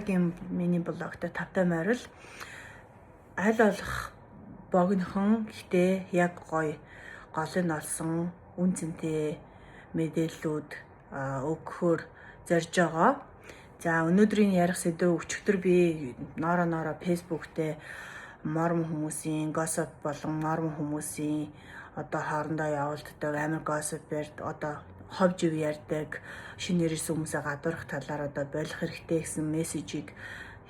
дараагийн миний блогт тавтай морил аль болох богинохон гэхдээ яг гоё голыг олсон үн цэнтэй мэдээллүүд өгөхөөр зорж байгаа. За өнөөдрийн ярих сэдв өчигдөр би ноороо фэйсбүүк дээр морм хүмүүсийн gossip болон морм хүмүүсийн одоо хоорондоо явуулдаг амар gossip-ээр одоо ховж ив ярьдаг шинээр ирсэн хүмүүсээ гадуурх талаар одоо болох хэрэгтэй гэсэн мессежийг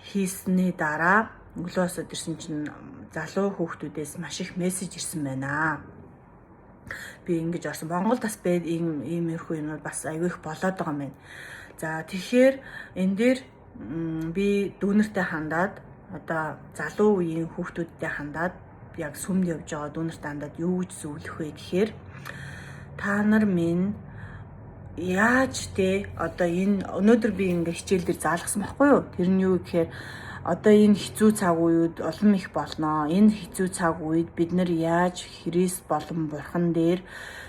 хийсний дараа өглөөсөд ирсэн чинь залуу хүүхдүүдээс маш их мессеж ирсэн байна. Би ингэж орсон. Монголд бас иймэрхүү юмуд бас аягүй их болоод байгаа юм байна. За тэгэхээр энэ дээр би дүүнертэй хандаад одоо залуу үеийн хүүхдүүдтэй хандаад яг сүмд явж байгаа дүүнертэй хандаад юу гэж зөвлөх вэ гэхээр та нар минь яаж одоо энэ өнөөдөр би ингээ хичээл дээр заалгасан байхгүй юу? Тэр нь юу гэхээр одоо энэ хэцүү цаг үед олон их болно. Энэ хэцүү цаг үед бид нар яаж Христ болон Бурхан дээр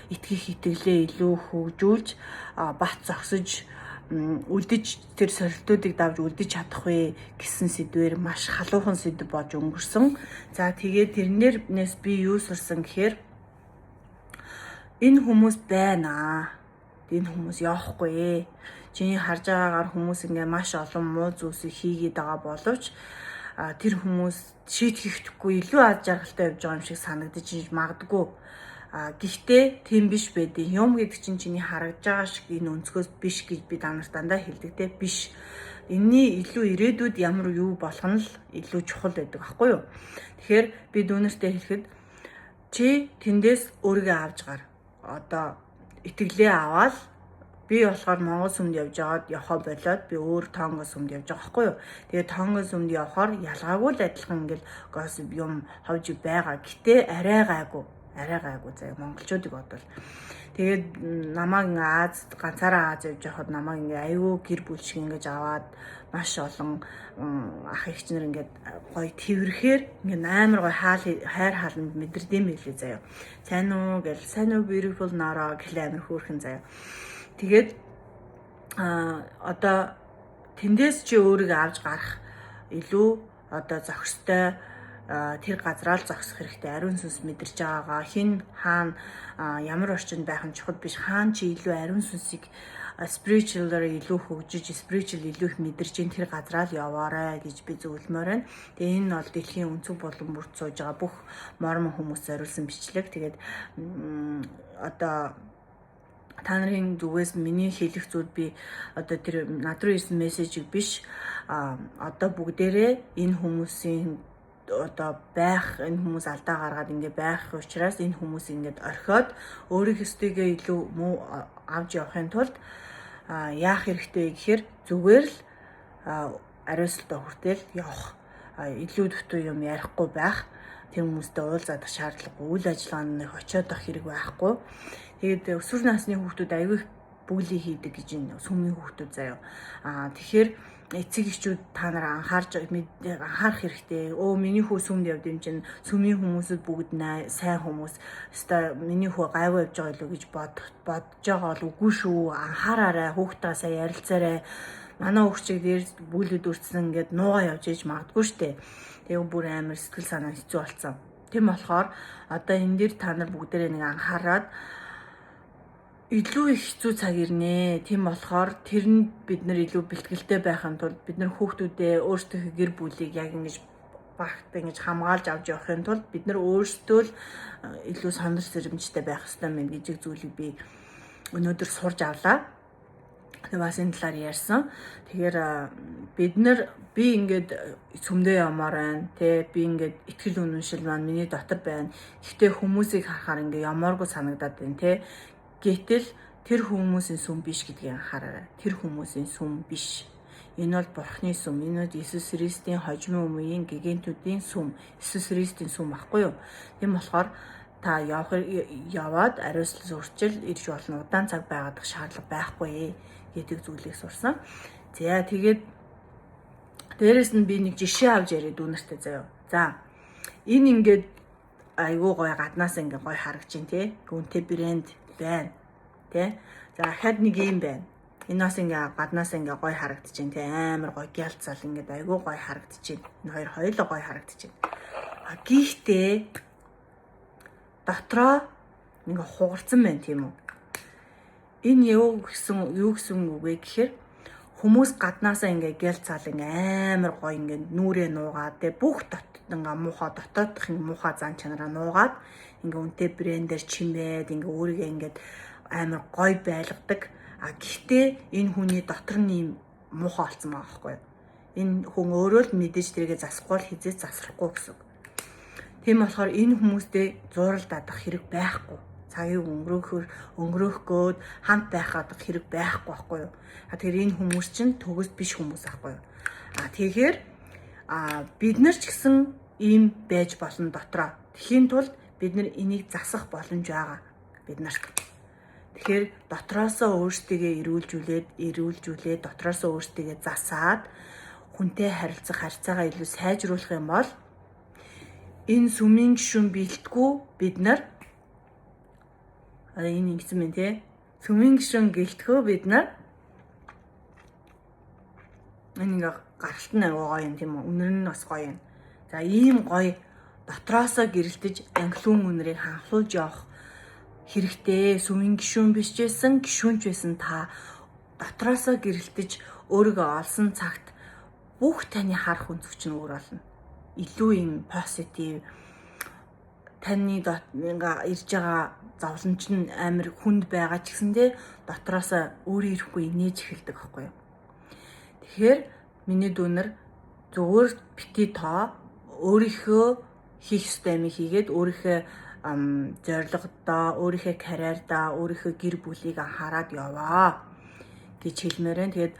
итгэх итгэлээ илүү хөгжүүлж бат зогсож үлдэж тэр сорилтуудыг давж үлдэж чадах вэ гэсэн сэдвээр маш халуухан сэдв болж өнгөрсөн. За тэгээд тэрнээс би юу сурсан гэхээр энэ хүмүүс байна. Энэ хүмүүс явахгүй. Чиний харж байгаагаар хүмүүс ингээ маш олон муу зүйлсийг хийгээд байгаа боловч тэр хүмүүс шийтгэхгүй илүү аз жаргалтай явж байгаа юм шиг санагдаж магадгүй. Гэхдээ тийм биш байдیں۔ Юм гэдэг чинь чиний харагдж байгаа шиг энэ өнцгөөс биш гэж би та нарт дандаа хэлдэг те биш. Энийний илүү ирээдүйд ямар юу болох нь л илүү чухал байдаг аахгүй юу? Тэгэхээр би дүүнертэй хэлэхэд чи тэндээс өөрийгөө авч гар. Одоо итгэлээ аваад би болохоор Монгол сүмд явж байгаад явхаа болоод би өөр Тонго сүмд явж байгаа байхгүй юу. Тэгээд Тонго сүмд явхаар ялгаагүй л адилхан ингээл gossip юм ховж байгаа. Гэтэ арай гайгүй заяа монголчуудыг бодвол. Тэгээд намайг ингээ ганцаараа Аз явж байхад намайг ингээ аюу гэр бүл шиг ингэж аваад маш олон ах эгч нар ингээд гоё тэрвэрхээр ингээ амар гоё хайр хаалнд мэдэрдэм байлээ заяа. Сайн уу beautiful нараа гэл амар хөөрхөн заяа. Тэгээд одоо тэндээс чи өөрийгөө авч гарах илүү одоо зохистой тэр газраа л зогсох хэрэгтэй. Ариун сүнс мэдэрч байгаагаа хин хаана ямар орчинд байх нь чухал биш. Хаана чи илүү ариун сүнсийг spiritual-аар илүү хөгжиж, spiritual илүү их мэдэрч ин тэр газраа л яваарай гэж би зөвлөмөр байна. Тэгээ энэ бол дэлхийн өнцөг болон бүрт сууж байгаа бүх мормон хүмүүс зориулсан бичлэг. Тэгээд одоо та нарын зүгээс миний хэлэх зүйл би одоо тэр над руу ирсэн мессежийг биш одоо бүгдээрээ энэ хүмүүсийн одоо энэ хүмүүс алдаа гаргаад ингээ байх учраас энэ хүмүүс ингээд орхиод өөрийнхөөсөө илүү муу авч явахын тулд яах хэрэгтэй гэхээр зүгээр л ариусалтай хүртэл явах илүү дутуу юм ярихгүй байх тэр хүмүүстэй уулзах шаардлагагүй үйл ажиллагааны очиод авах хэрэг байхгүй. Тэгээд өсвөр насны хүүхдүүд аягүй бүглий хийдэг гэж энэ сүмийн хүүхдүүд заяа. Тэгэхээр эцэг эхчүүд та нар анхаарах хэрэгтэй. Миний хүү сүмд явд юм чинь сүмийн хүмүүсүүд бүгд сайн хүмүүс. Өстой миний хүү гайвуу явж байгаа илүү гэж бодож байгаа бол үгүй шүү. Анхаараарай, хүүхдээсээ ярилцаарай. Манай хүүхчиг дээр бүглүүд үрцсэн ингээд нуугаа явж иж магадгүй штэ. Тэгээ бүр амар сэтгэл санаа хэцүү болсон. Тийм болохоор одоо энэ дээр та нар бүгдээрээ нэг анхаарад илүү их хэцүү цаг ирнэ. Тийм болохоор тэр нь бид нар илүү бэлтгэлтэй байхын тулд бид нар хүүхдүүдээ өөрсдийнхөө гэр бүлийг яг ингэж багт ингэж хамгаалж авч явахын тулд бид нар өөрсдөө л илүү сонир сэрэмжтэй байх хэрэгтэй мэн гэж зүйлийг би өнөөдөр сурж авлаа. Тэгээ бас энэ талаар ярьсан. Тэгэхээр би ингээд сүмдээ ямаар байна. Тэ би ингээд итгэл үнэмшил маань миний дотор байна. Гэхдээ хүмүүсийг харахаар ингээд ямааргүй санагдаад байна те. Гэтэл тэр хүмүүсийн сүм биш гэдгийг анхаараарай. Тэр хүмүүсийн сүм биш. Энэ бол Бурхны сүм. Энэ бол Иесус Христийн хожим өмгийн гэгэнтүүдийн сүм. Иесус Христийн сүм баггүй юу? Тийм болохоор та яваад ариуслал үрчил ирж болно. Удаан цаг байгаадах шаардлага байхгүй гэдэг зүйлийг сурсан. За тэгээд дээрэс нь би нэг жишээ авч яриад дүүнертэй заяа. За энэ ингээд айгүй гоё гаднаас ингээд гоё харагч ин тий. Гүнтэй брэнд байна. Тэ? За дахиад нэг юм байна. Энэс ингээ гаднаас ингээ гоё харагдчихээн тий амар гоё гялцал ингээ айгүй гоё харагдчихээн. Энэ хоёр хоёулаа гоё харагдчихээн. Гэхдээ дотроо ингээ хугарцсан байна тийм үү? Энэ юу гэсэн үг вэ гэхээр хүмүүс гаднаасаа ингээ гялцал ингээ амар гоё ингээ нүрээ нуугаад тий бүх ингээ муухай дотоодох муухай зан чанараа нуугаад ингээ үнтэй брендээр чимээд ингээ өөрийгөө ингээ амар гоё байлгадаг. Гэхдээ энэ хүний дотор нь юм муухай болсон байгаа байхгүй юу? Энэ хүн өөрөө л мэдээж тэргээ засахгүй л хизээч засрахгүй гэсэн. Тийм болохоор энэ хүмүүстэй зурал дадах хэрэг байхгүй. Цагийг өнгөрөөхгөөд хамт байхад хэрэг байхгүй байхгүй юу? Тэгэхээр энэ хүмүүс чинь төгс биш хүмүүс байхгүй юу? Тэгэхээр бид нар ч гэсэн ийм байж болно дотроо. Тэхийн тулд бид нар энийг засах боломж байгаа бид нарт. Тэгэхээр дотроосоо өөрсдийгөө эрүүлжүүлээд дотроосоо өөрсдийгөө засаад хүнтэй харилцах харьцаагаа илүү сайжруулах юм бол энэ сүмийн гишүүн бэлтгүү бид нар энэ ингэсэн мэн тий сүмийн гишүүн гэлтгөө бид нар энэ ингээ гаралт нь гоё юм тийм үү? Үнэр нь бас гоё юм. За ийм гоё дотроосоо гэрэлтэж англиун үнэрийг ханхлуулж явах хэрэгтэй. Сүмийн гишүүн биш байсан, гишүүнч байсан та дотроосоо гэрэлтэж өөрийгөө олсон цагт бүх таны харах өнцөг чинь өөр болно. Илүү юм позитив таны ингээ ирж байгаа зовлон чинь амар хүнд байгаа ч гэсэндээ дотроосоо өөрөө ирэхгүй инээж эхэлдэг байхгүй юу? Тэгэхээр миний дүүнэр зүгээр бити тоо өөрийнхөө хийх ёстой юм хийгээд өөрийнхөө зорилгодоо, өөрийнхөө карьердаа, өөрийнхөө гэр бүлийг анхаарад яваа гэж хэлмээр байна. Тэгээд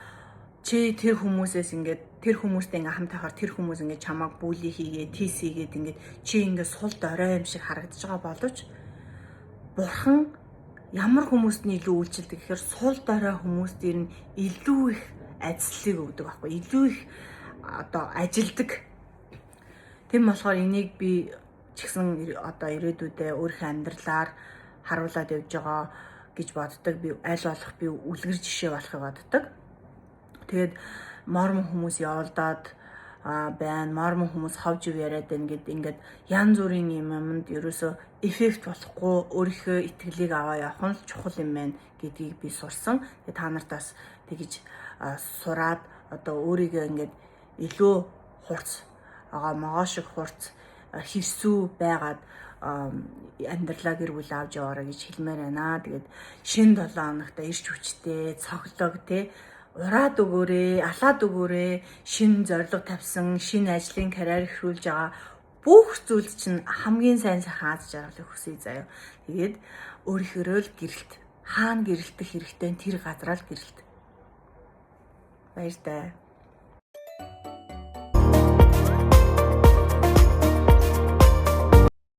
чи тэр хүмүүсээс ингээд тэр хүмүүстэй ингээ хамт байхаар тэр хүмүүс ингээ чамайг бүли хийгээд, тийс хийгээд ингээд чи ингээ сул дорой юм шиг харагдаж байгаа боловч Бурхан ямар хүмүүст нь илүү үйлчилдэг гэхээр сул дорой хүмүүст ирнэ илүү их ажлыг өгдөг байхгүй. Илүү их ажилдаг. Тийм болохоор энийг би ч гэсэн ирээдүйдээ өөрийнхөө амьдралаар харуулад явж байгаа гэж боддог. Би аль болох би үлгэр жишээ болохыг боддог. Тэгээд мормон хүмүүс явуулдаад байна. Мормон хүмүүс ховж яриад байна гэд ингээд янз бүрийн юмд ерөөсөө эффект болохгүй өөрийнхөө итгэлийг аваа явах нь чухал юм байна гэдгийг би сурсан. Тэгээд та нартаас тэгж сураад өөрийгөө ингээд илүү хурц могоо шиг хурц хэрсүү байгаад амьдралаа гэр бүл авч яваарай гэж хэлмээр байна. Тэгээд шинэ 7 хоногт ирч хүчтэй цоглог тий ураад өгөөрэй, алаад өгөөрэй, шинэ зорилго тавьсан, шинэ ажлын карьер эхрүүлж байгаа бүх зүйл чинь хамгийн сайн сайхан аз жаргалыг хүсье заяа. Тэгээд өөрийнхөө л гэрэлт хаана гэрэлтэх хэрэгтэй тэр газараа л гэрэлт. Баяртай.